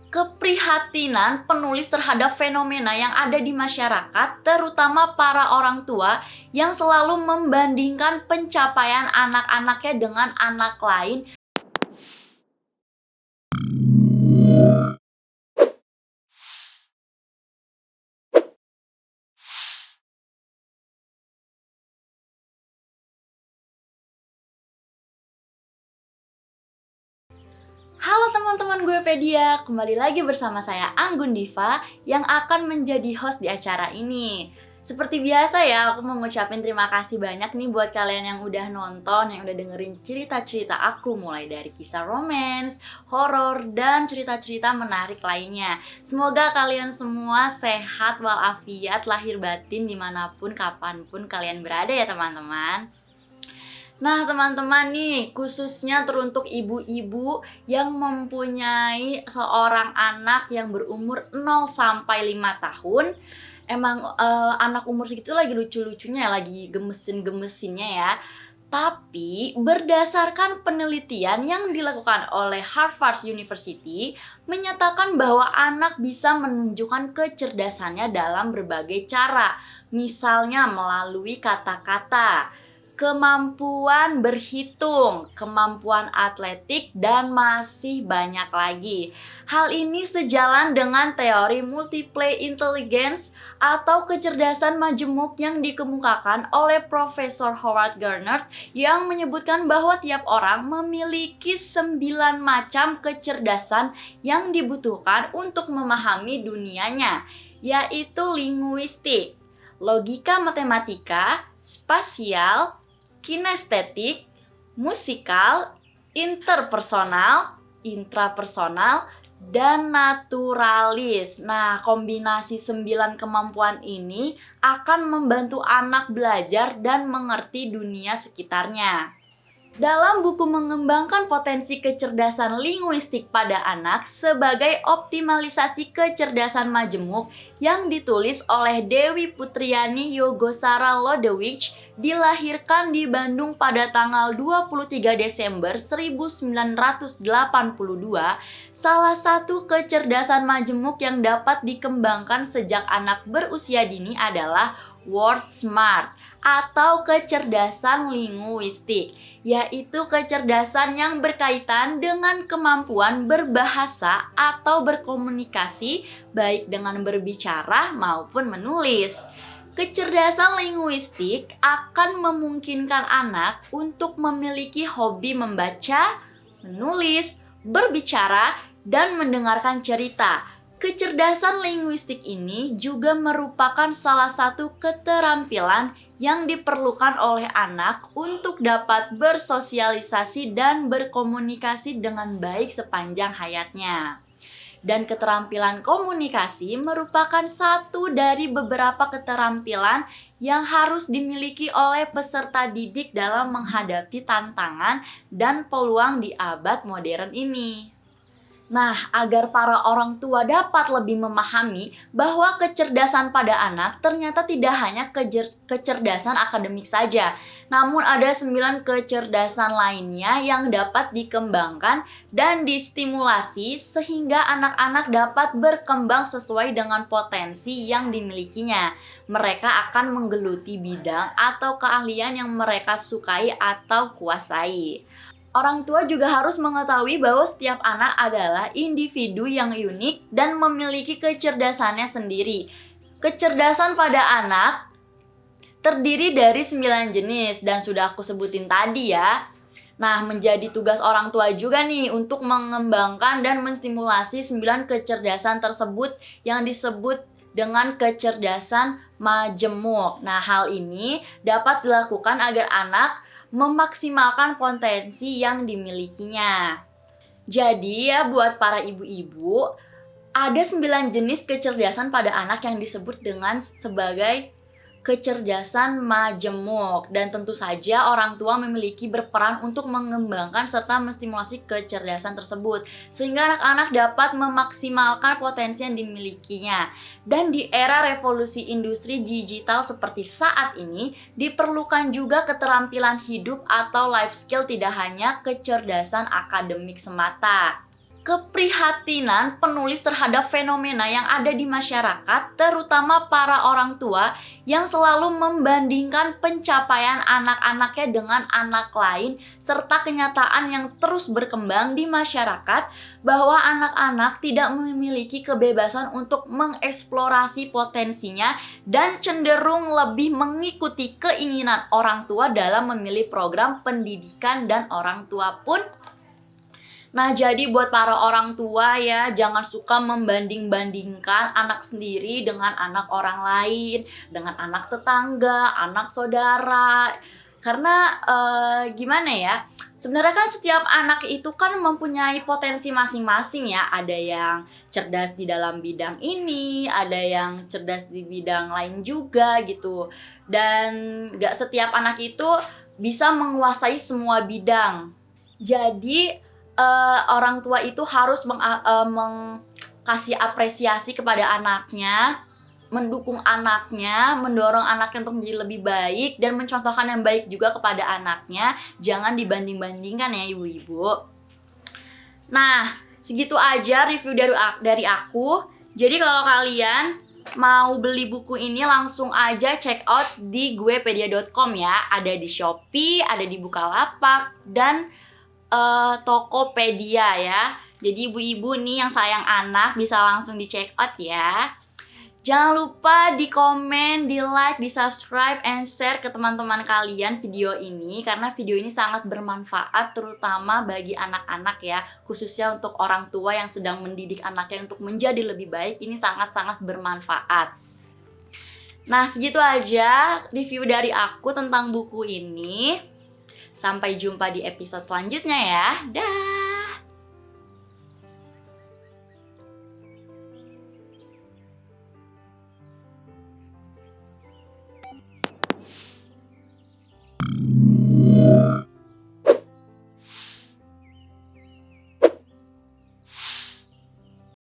keprihatinan penulis terhadap fenomena yang ada di masyarakat, terutama para orang tua yang selalu membandingkan pencapaian anak-anaknya dengan anak lain. Halo teman-teman, gue Fedia. Kembali lagi bersama saya Anggun Diva yang akan menjadi host di acara ini. Seperti biasa ya, aku mau ngucapin terima kasih banyak nih buat kalian yang udah nonton, yang udah dengerin cerita-cerita aku mulai dari kisah romance, horor, dan cerita-cerita menarik lainnya. Semoga kalian semua sehat walafiat, lahir batin dimanapun, kapanpun kalian berada ya teman-teman. Nah teman-teman nih, khususnya teruntuk ibu-ibu yang mempunyai seorang anak yang berumur 0 sampai 5 tahun. Emang anak umur segitu lagi lucu-lucunya, lagi gemesin-gemesinnya ya. Tapi berdasarkan penelitian yang dilakukan oleh Harvard University menyatakan bahwa anak bisa menunjukkan kecerdasannya dalam berbagai cara. Misalnya melalui kata-kata, kemampuan berhitung, kemampuan atletik, dan masih banyak lagi. Hal ini sejalan dengan teori multiple intelligence atau kecerdasan majemuk yang dikemukakan oleh Profesor Howard Gardner yang menyebutkan bahwa tiap orang memiliki 9 macam kecerdasan yang dibutuhkan untuk memahami dunianya, yaitu linguistik, logika matematika, spasial, kinestetik, musikal, interpersonal, intrapersonal, dan naturalis. Nah, kombinasi 9 kemampuan ini akan membantu anak belajar dan mengerti dunia sekitarnya. Dalam buku mengembangkan potensi kecerdasan linguistik pada anak sebagai optimalisasi kecerdasan majemuk yang ditulis oleh Dewi Putriani Yogosara Lodewijk, dilahirkan di Bandung pada tanggal 23 Desember 1982, salah satu kecerdasan majemuk yang dapat dikembangkan sejak anak berusia dini adalah word smart atau kecerdasan linguistik, yaitu kecerdasan yang berkaitan dengan kemampuan berbahasa atau berkomunikasi baik dengan berbicara maupun menulis. Kecerdasan linguistik akan memungkinkan anak untuk memiliki hobi membaca, menulis, berbicara, dan mendengarkan cerita. Kecerdasan linguistik ini juga merupakan salah satu keterampilan yang diperlukan oleh anak untuk dapat bersosialisasi dan berkomunikasi dengan baik sepanjang hayatnya. Dan keterampilan komunikasi merupakan satu dari beberapa keterampilan yang harus dimiliki oleh peserta didik dalam menghadapi tantangan dan peluang di abad modern ini. Nah, agar para orang tua dapat lebih memahami bahwa kecerdasan pada anak ternyata tidak hanya kecerdasan akademik saja, namun ada 9 kecerdasan lainnya yang dapat dikembangkan dan distimulasi sehingga anak-anak dapat berkembang sesuai dengan potensi yang dimilikinya. Mereka akan menggeluti bidang atau keahlian yang mereka sukai atau kuasai. Orang tua juga harus mengetahui bahwa setiap anak adalah individu yang unik dan memiliki kecerdasannya sendiri. Kecerdasan pada anak terdiri dari 9 jenis dan sudah aku sebutin tadi ya. Nah, menjadi tugas orang tua juga nih untuk mengembangkan dan menstimulasi 9 kecerdasan tersebut yang disebut dengan kecerdasan majemuk. Nah, hal ini dapat dilakukan agar anak memaksimalkan potensi yang dimilikinya. Jadi ya buat para ibu-ibu, ada 9 jenis kecerdasan pada anak yang disebut dengan sebagai kecerdasan majemuk, dan tentu saja orang tua memiliki berperan untuk mengembangkan serta menstimulasi kecerdasan tersebut sehingga anak-anak dapat memaksimalkan potensi yang dimilikinya. Dan di era revolusi industri digital seperti saat ini diperlukan juga keterampilan hidup atau life skill, tidak hanya kecerdasan akademik semata. keprihatinan penulis terhadap fenomena yang ada di masyarakat, terutama para orang tua yang selalu membandingkan pencapaian anak-anaknya dengan anak lain, serta kenyataan yang terus berkembang di masyarakat bahwa anak-anak tidak memiliki kebebasan untuk mengeksplorasi potensinya dan cenderung lebih mengikuti keinginan orang tua dalam memilih program pendidikan, dan orang tua pun. Nah, jadi buat para orang tua ya, jangan suka membanding-bandingkan anak sendiri dengan anak orang lain, dengan anak tetangga, anak saudara. Karena gimana ya, sebenarnya kan setiap anak itu kan mempunyai potensi masing-masing ya. Ada yang cerdas di dalam bidang ini, ada yang cerdas di bidang lain juga gitu. Dan gak setiap anak itu bisa menguasai semua bidang. Jadi orang tua itu harus kasih apresiasi kepada anaknya, mendukung anaknya, mendorong anaknya untuk menjadi lebih baik, dan mencontohkan yang baik juga kepada anaknya. Jangan dibanding-bandingkan ya ibu-ibu. Nah, segitu aja review dari aku. Jadi kalau kalian mau beli buku ini, langsung aja check out di guepedia.com ya. Ada di Shopee, ada di Bukalapak, dan Tokopedia ya. Jadi ibu-ibu nih yang sayang anak bisa langsung di check out ya. Jangan lupa di komen, di like, di subscribe, and share ke teman-teman kalian video ini, karena video ini sangat bermanfaat terutama bagi anak-anak ya, khususnya untuk orang tua yang sedang mendidik anaknya untuk menjadi lebih baik. Ini sangat-sangat bermanfaat. Nah, segitu aja review dari aku tentang buku ini. Sampai jumpa di episode selanjutnya ya. Dah.